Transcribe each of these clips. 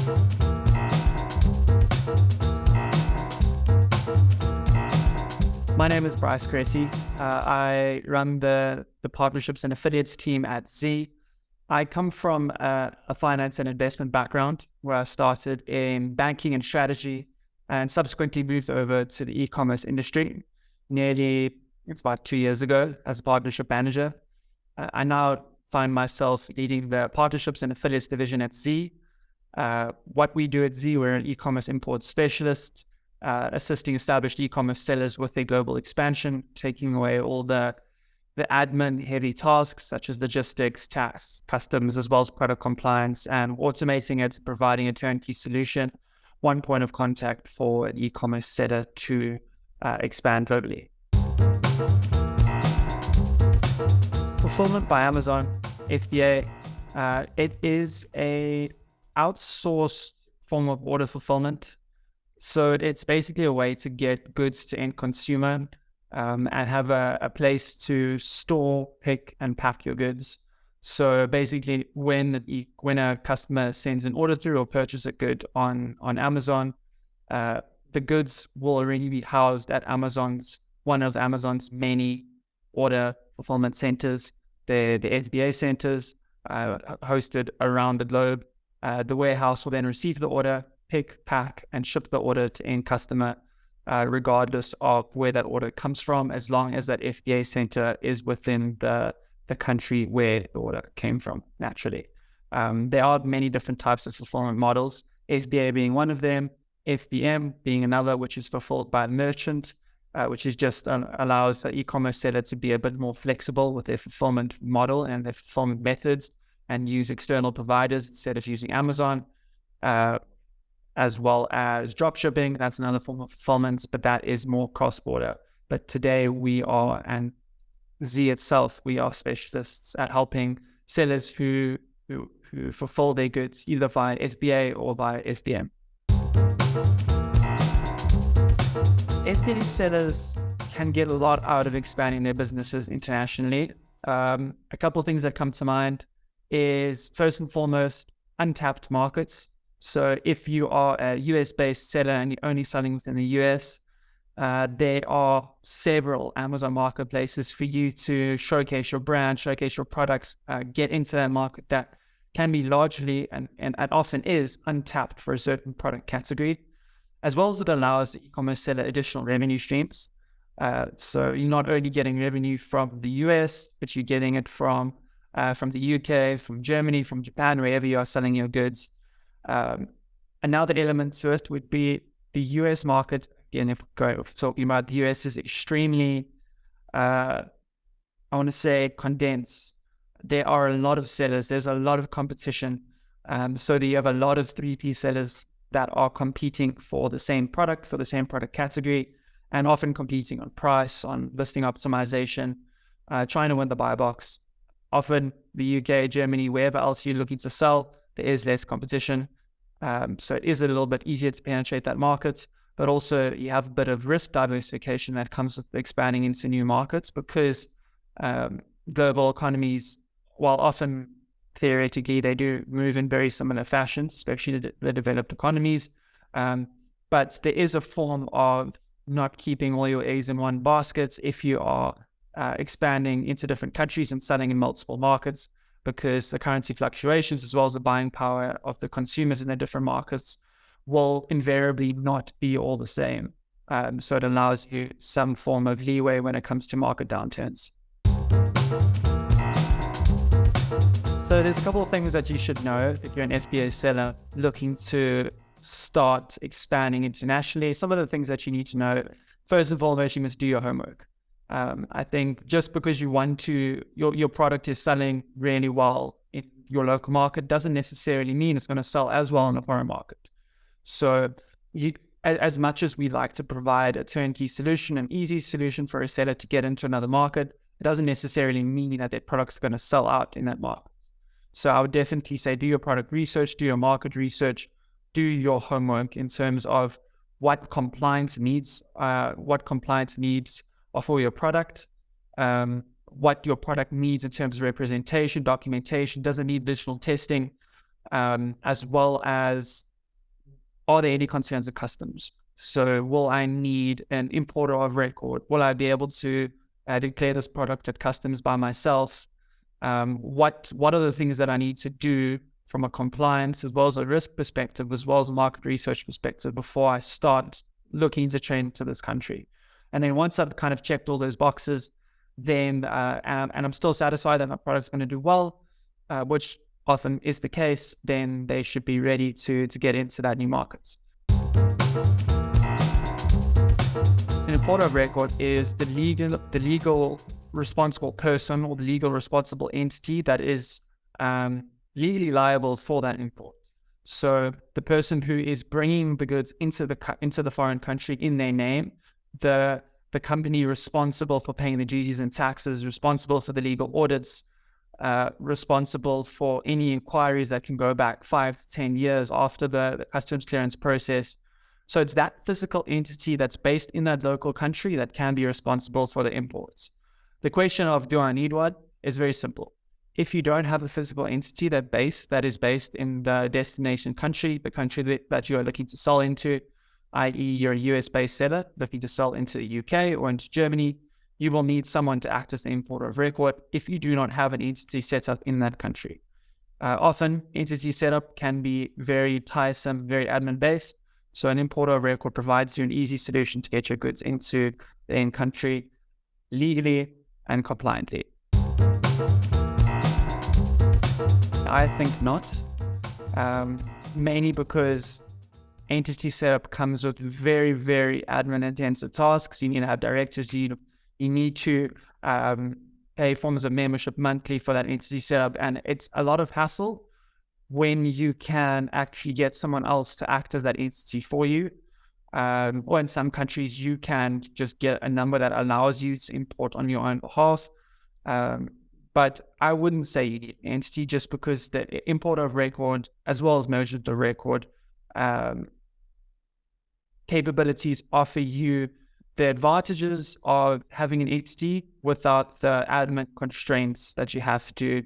My name is Bryce Cressy. I run the partnerships and affiliates team at Z. I come from a finance and investment background where I started in banking and strategy and subsequently moved over to the e-commerce industry it's about 2 years ago as a partnership manager. I now find myself leading the partnerships and affiliates division at Z. What we do at Z, we're an e-commerce import specialist, assisting established e-commerce sellers with their global expansion, taking away all the admin heavy tasks such as logistics, tax, customs, as well as product compliance, and automating it, providing a turnkey solution, one point of contact for an e-commerce seller to expand globally. Fulfillment by Amazon, FBA, it is a outsourced form of order fulfillment. So it's basically a way to get goods to end consumer and have a place to store, pick, and pack your goods. So basically, when a customer sends an order through or purchase a good on Amazon, the goods will already be housed at one of Amazon's many order fulfillment centers, the FBA centers hosted around the globe. The warehouse will then receive the order, pick, pack, and ship the order to end customer, regardless of where that order comes from, as long as that FBA center is within the country where the order came from, naturally. There are many different types of fulfillment models, FBA being one of them, FBM being another, which is fulfilled by a merchant, which is just allows the e-commerce seller to be a bit more flexible with their fulfillment model and their fulfillment methods and use external providers instead of using Amazon. As well as drop shipping. That's another form of fulfillment, but that is more cross-border. But today and Z itself, we are specialists at helping sellers who fulfill their goods either via FBA or via FBM. FBA sellers can get a lot out of expanding their businesses internationally. A couple of things that come to mind is, first and foremost, untapped markets. So if you are a US-based seller and you're only selling within the US, there are several Amazon marketplaces for you to showcase your brand, showcase your products, get into that market that can be largely and often is untapped for a certain product category, as well as it allows the e-commerce seller additional revenue streams. So you're not only getting revenue from the US, but you're getting it from the UK, from Germany, from Japan, wherever you are selling your goods. Another element to it would be the US market. Again, if we're talking about the US, is extremely, I want to say, condensed. There are a lot of sellers. There's a lot of competition. So you have a lot of 3P sellers that are competing for the same product category, and often competing on price, on listing optimization, trying to win the buy box. Often the UK, Germany, wherever else you're looking to sell, there is less competition. So it is a little bit easier to penetrate that market, but also you have a bit of risk diversification that comes with expanding into new markets, because global economies, while often theoretically they do move in very similar fashions, especially the developed economies, but there is a form of not keeping all your eggs in one basket if you are expanding into different countries and selling in multiple markets, because the currency fluctuations as well as the buying power of the consumers in the different markets will invariably not be all the same. So it allows you some form of leeway when it comes to market downturns. So there's a couple of things that you should know if you're an FBA seller looking to start expanding internationally. Some of the things that you need to know, first and foremost, you must do your homework. I think just because your product is selling really well in your local market doesn't necessarily mean it's going to sell as well in a foreign market. So as much as we like to provide a turnkey solution, an easy solution for a seller to get into another market, it doesn't necessarily mean that their product's going to sell out in that market. So I would definitely say do your product research, do your market research, do your homework in terms of what compliance needs are for your product, what your product needs in terms of representation, documentation, does it need additional testing, as well as are there any concerns of customs? So will I need an importer of record? Will I be able to declare this product at customs by myself? What are the things that I need to do from a compliance as well as a risk perspective, as well as a market research perspective before I start looking to trade into this country? And then once I've kind of checked all those boxes, then and I'm still satisfied that my product's going to do well, which often is the case, then they should be ready to get into that new market. An importer of record is the legal responsible person or the legal responsible entity that is legally liable for that import. So the person who is bringing the goods into the foreign country in their name, the company responsible for paying the duties and taxes, responsible for the legal audits, responsible for any inquiries that can go back 5 to 10 years after the customs clearance process. So it's that physical entity that's based in that local country that can be responsible for the imports. The question of do I need one is very simple. If you don't have a physical entity that is based in the destination country, the country that you are looking to sell into, i.e. you're a US-based seller looking to sell into the UK or into Germany, you will need someone to act as the importer of record if you do not have an entity set up in that country. Often, entity setup can be very tiresome, very admin-based, so an importer of record provides you an easy solution to get your goods into the end country legally and compliantly. I think not, mainly because entity setup comes with very, very admin-intensive tasks. You need to have directors. You need to pay forms of membership monthly for that entity setup, and it's a lot of hassle when you can actually get someone else to act as that entity for you. Or in some countries, you can just get a number that allows you to import on your own behalf. But I wouldn't say you need an entity just because the importer of record, as well as merchant of record, capabilities offer you the advantages of having an entity without the admin constraints that you have to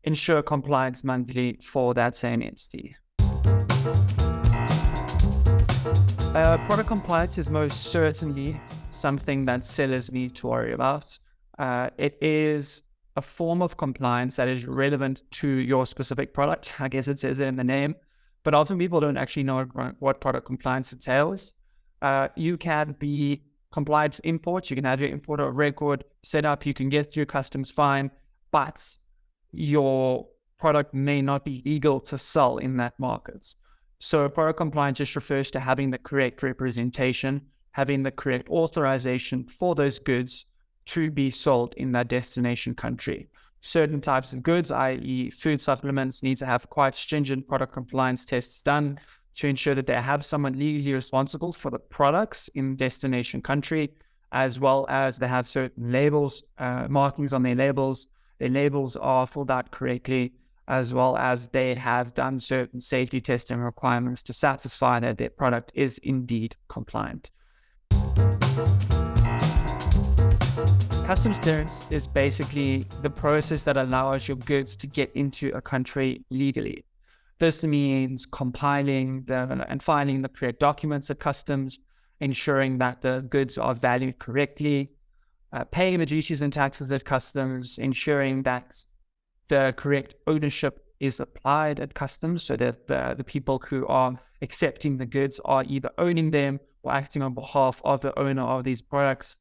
ensure compliance monthly for that same entity. Product compliance is most certainly something that sellers need to worry about. It is a form of compliance that is relevant to your specific product. I guess it says it in the name, but often people don't actually know what product compliance entails. You can be compliant to imports. You can have your importer of record set up. You can get through customs fine, but your product may not be legal to sell in that market. So product compliance just refers to having the correct representation, having the correct authorization for those goods to be sold in that destination country. Certain types of goods, i.e. food supplements, need to have quite stringent product compliance tests done to ensure that they have someone legally responsible for the products in destination country, as well as they have certain labels, markings on their labels. Their labels are filled out correctly, as well as they have done certain safety testing requirements to satisfy that their product is indeed compliant. Customs clearance is basically the process that allows your goods to get into a country legally. This means compiling and filing the correct documents at customs, ensuring that the goods are valued correctly, paying the duties and taxes at customs, ensuring that the correct ownership is applied at customs so that the people who are accepting the goods are either owning them or acting on behalf of the owner of these products.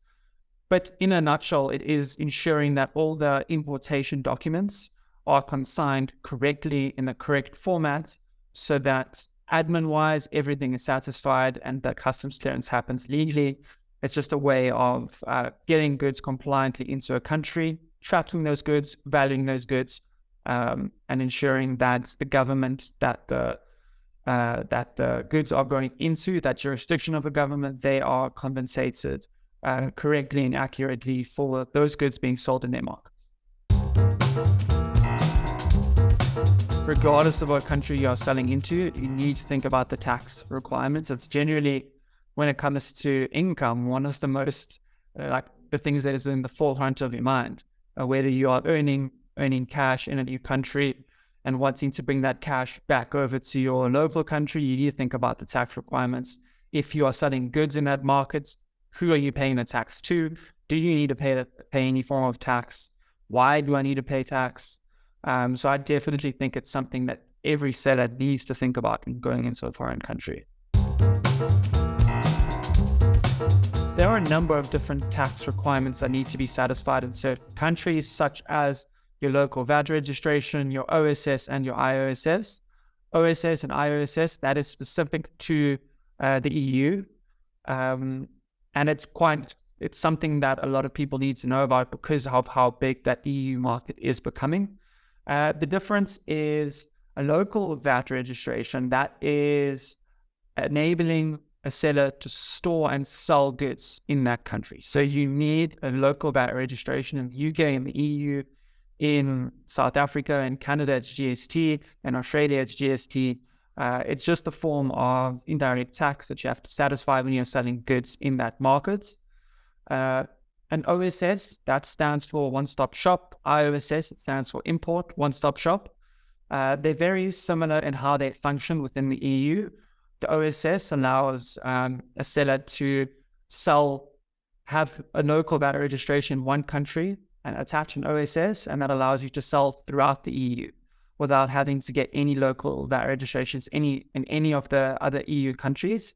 But in a nutshell, it is ensuring that all the importation documents are consigned correctly in the correct format so that admin-wise, everything is satisfied and that customs clearance happens legally. It's just a way of getting goods compliantly into a country, tracking those goods, valuing those goods, and ensuring that the government that the goods are going into, that jurisdiction of the government, they are compensated correctly and accurately for those goods being sold in their markets. Regardless of what country you are selling into, you need to think about the tax requirements. It's generally, when it comes to income, one of the most, the things that is in the forefront of your mind. Whether you are earning cash in a new country, and wanting to bring that cash back over to your local country, you need to think about the tax requirements. If you are selling goods in that market, who are you paying the tax to? Do you need to pay any form of tax? Why do I need to pay tax? So I definitely think it's something that every seller needs to think about when going into a foreign country. There are a number of different tax requirements that need to be satisfied in certain countries, such as your local VAT registration, your OSS, and your IOSS. OSS and IOSS, that is specific to the EU. And it's something that a lot of people need to know about because of how big that EU market is becoming. The difference is a local VAT registration that is enabling a seller to store and sell goods in that country. So you need a local VAT registration in the UK and the EU. In South Africa and Canada, it's GST, and Australia, it's GST. It's just a form of indirect tax that you have to satisfy when you're selling goods in that market. And OSS, that stands for one-stop shop. IOSS, it stands for import, one-stop shop. They're very similar in how they function within the EU. The OSS allows a seller to have a local VAT registration in one country and attach an OSS, and that allows you to sell throughout the EU without having to get any local VAT registrations in any of the other EU countries.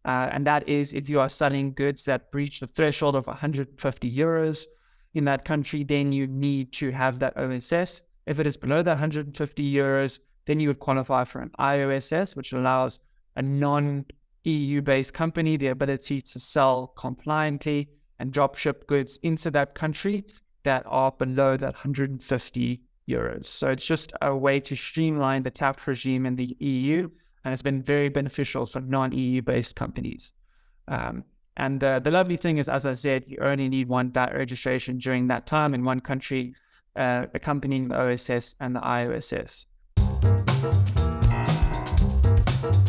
And that is if you are selling goods that breach the threshold of 150 euros in that country, then you need to have that OSS. If it is below that 150 euros, then you would qualify for an IOSS, which allows a non-EU based company the ability to sell compliantly and drop ship goods into that country that are below that 150 euros. So it's just a way to streamline the tax regime in the EU, and it's been very beneficial for non-EU based companies. And the lovely thing is, as I said, you only need one VAT registration during that time in one country, accompanying the OSS and the IOSS.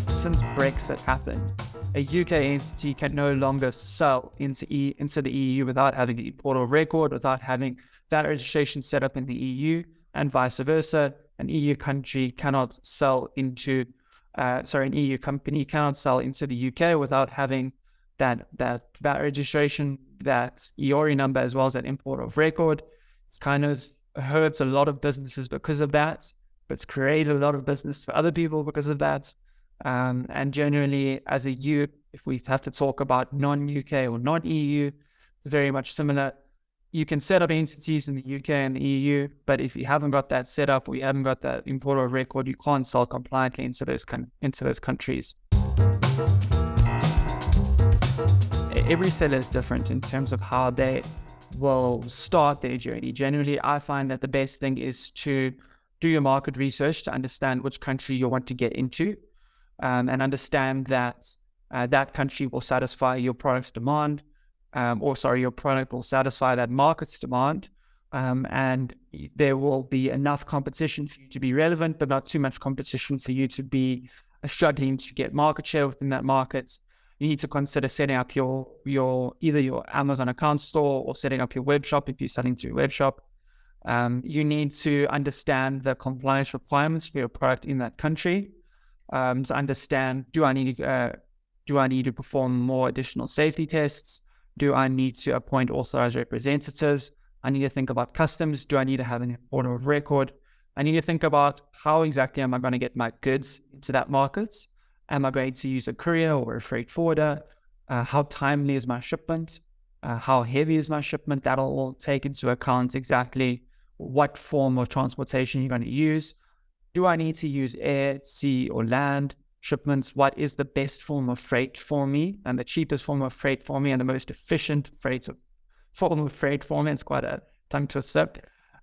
Since Brexit happened, a UK entity can no longer sell into the EU without having an import of record, without having that registration set up in the EU, and vice versa. An EU country cannot sell into, an EU company cannot sell into the UK without having that VAT registration, that EORI number, as well as that import of record. It's kind of hurts a lot of businesses because of that, but it's created a lot of business for other people because of that. And generally, as a EU, if we have to talk about non-UK or non-EU, it's very much similar. You can set up entities in the UK and the EU, but if you haven't got that set up or you haven't got that import of record, you can't sell compliantly into those countries. Every seller is different in terms of how they will start their journey. Generally, I find that the best thing is to do your market research to understand which country you want to get into, and understand that that country will satisfy your product's demand, your product will satisfy that market's demand, and there will be enough competition for you to be relevant, but not too much competition for you to be struggling to get market share within that market. You need to consider setting up either your Amazon account store or setting up your web shop if you're selling through web shop. You need to understand the compliance requirements for your product in that country. To understand, do I need to perform more additional safety tests? Do I need to appoint authorized representatives? I need to think about customs. Do I need to have an order of record? I need to think about how exactly am I going to get my goods into that market? Am I going to use a courier or a freight forwarder? How timely is my shipment? How heavy is my shipment? That'll all take into account exactly what form of transportation you're going to use. Do I need to use air, sea, or land shipments? What is the best form of freight for me, and the cheapest form of freight for me, and the most efficient form of freight for me? It's quite a tongue twister.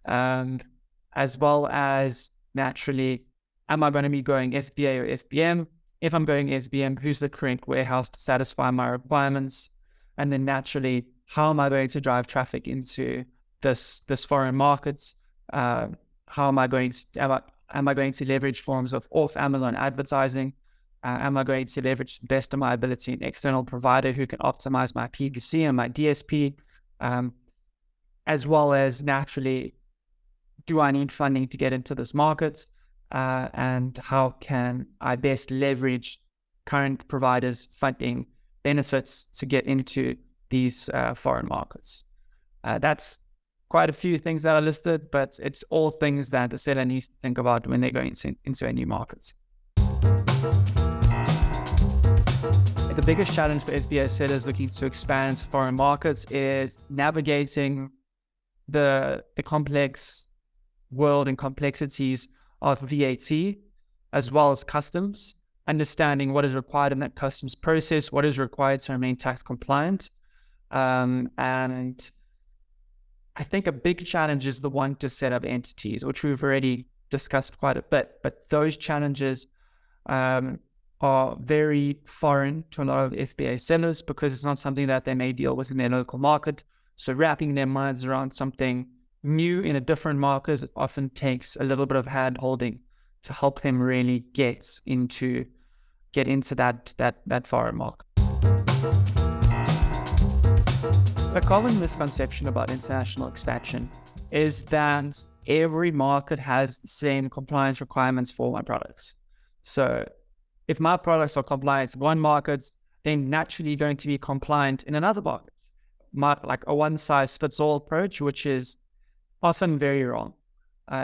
As well as, naturally, am I going to be going FBA or FBM? If I'm going FBM, who's the correct warehouse to satisfy my requirements? And then naturally, how am I going to drive traffic into this foreign markets? How am I going to leverage forms of off Amazon advertising? Am I going to leverage the best of my ability an external provider who can optimize my PPC and my DSP? As well as, naturally, do I need funding to get into this market? and how can I best leverage current providers' funding benefits to get into these foreign markets. That's quite a few things that are listed, but it's all things that the seller needs to think about when they're going into a new market. The biggest challenge for FBA sellers looking to expand into foreign markets is navigating the complex world and complexities of VAT, as well as customs, understanding what is required in that customs process, what is required to remain tax compliant. And I think a big challenge is the one to set up entities, which we've already discussed quite a bit, but those challenges are very foreign to a lot of FBA sellers because it's not something that they may deal with in their local market. So wrapping their minds around something new in a different market often takes a little bit of hand holding to help them really get into that foreign market. A common misconception about international expansion is that every market has the same compliance requirements for my products. So if my products are compliant in one market, they're naturally going to be compliant in another market. Like a one-size-fits-all approach, which is often very wrong.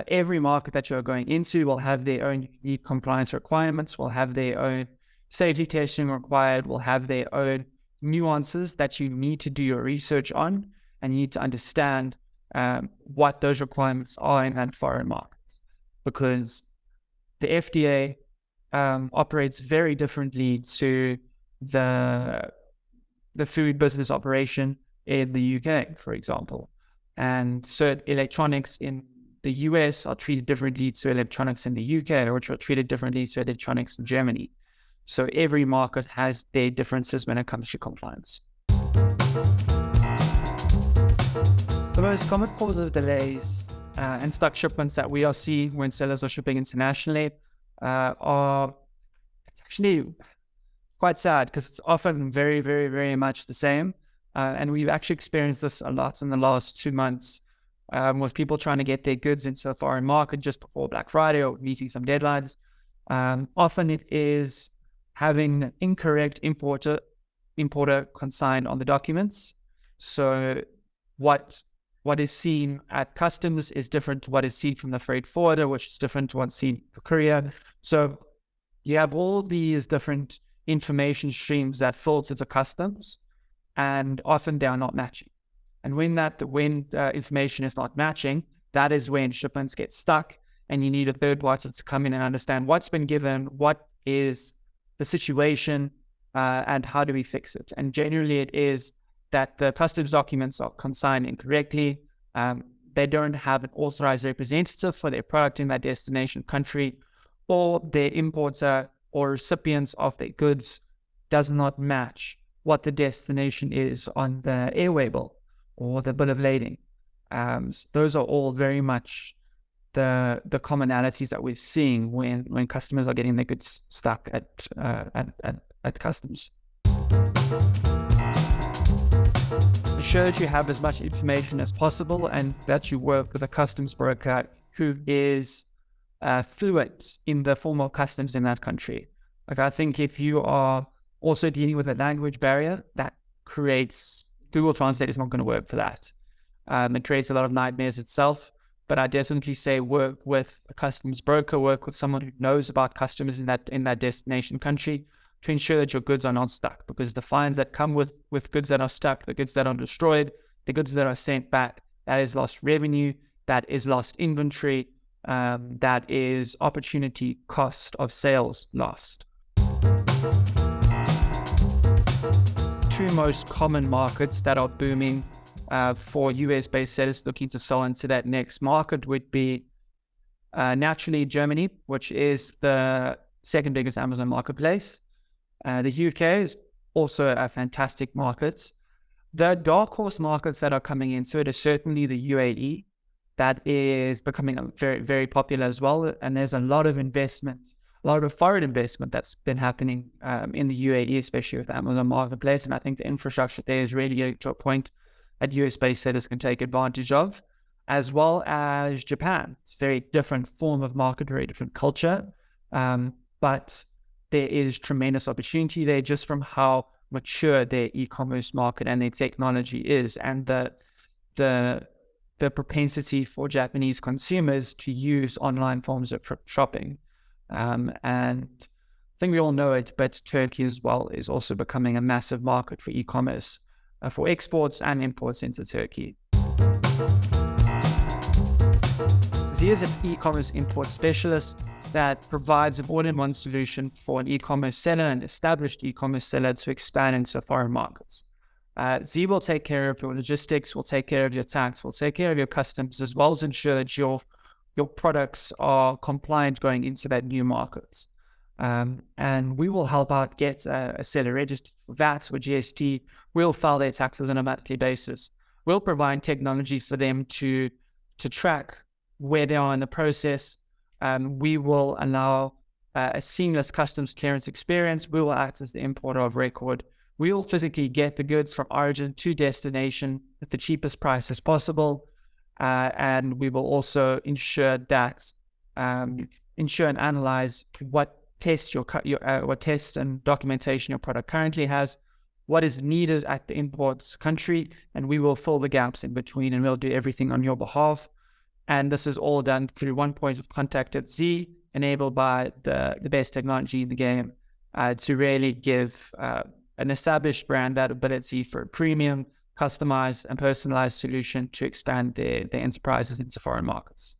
Every market that you're going into will have their own unique compliance requirements, will have their own safety testing required, will have their own nuances that you need to do your research on, and you need to understand what those requirements are in that foreign markets. Because the FDA operates very differently to the food business operation in the UK, for example. And certain electronics in the US are treated differently to electronics in the UK, which are treated differently to electronics in Germany. So every market has their differences when it comes to compliance. The most common cause of delays and stuck shipments that we are seeing when sellers are shipping internationally it's actually quite sad because it's often very, very, very much the same. And we've actually experienced this a lot in the last 2 months with people trying to get their goods into a foreign market just before Black Friday or meeting some deadlines. Often it is having an incorrect importer consigned on the documents. So what is seen at customs is different to what is seen from the freight forwarder, which is different to what's seen for courier. So you have all these different information streams that filter to customs, and often they are not matching. And when information is not matching, that is when shipments get stuck, and you need a third party to come in and understand what's been given, what is the situation, and how do we fix it. And generally it is that the customs documents are consigned incorrectly. They don't have an authorized representative for their product in that destination country, or their importer or recipients of their goods does not match what the destination is on the airway bill or the bill of lading. Those are all very much the commonalities that we're seeing when customers are getting their goods stuck at customs. Ensure that you have as much information as possible and that you work with a customs broker who is fluent in the form of customs in that country. Like, I think if you are also dealing with a language barrier, that creates, Google Translate is not going to work for that. It creates a lot of nightmares itself, but I definitely say work with a customs broker, work with someone who knows about customs in that destination country to ensure that your goods are not stuck, because the fines that come with goods that are stuck, the goods that are destroyed, the goods that are sent back, that is lost revenue, that is lost inventory, that is opportunity cost of sales lost. Two most common markets that are booming for US-based sellers looking to sell into that next market would be naturally Germany, which is the second biggest Amazon marketplace. The UK is also a fantastic market. The dark horse markets that are coming into it is certainly the UAE. That is becoming very, very popular as well. And there's a lot of investment, a lot of foreign investment that's been happening in the UAE, especially with the Amazon marketplace. And I think the infrastructure there is really getting to a point that US-based sellers can take advantage of. as well as Japan. It's a very different form of market, very different culture. But there is tremendous opportunity there just from how mature their e-commerce market and their technology is, and the propensity for Japanese consumers to use online forms of shopping. And I think we all know it, but Turkey as well is also becoming a massive market for e-commerce, for exports and imports into Turkey. Z is an e-commerce import specialist that provides an all-in-one solution for an e-commerce seller, an established e-commerce seller, to expand into foreign markets. Z will take care of your logistics, will take care of your tax, will take care of your customs, as well as ensure that your products are compliant going into that new markets. And we will help out get a seller registered for VAT or GST. We'll file their taxes on a monthly basis. We'll provide technology for them to track where they are in the process. We will allow a seamless customs clearance experience. We will act as the importer of record. We will physically get the goods from origin to destination at the cheapest price as possible. And we will also ensure and analyze what tests what tests and documentation your product currently has, what is needed at the imports country, and we will fill the gaps in between, and we'll do everything on your behalf. And this is all done through one point of contact at Z, enabled by the best technology in the game, to really give an established brand that ability for a premium, customized and personalized solution to expand their enterprises into foreign markets.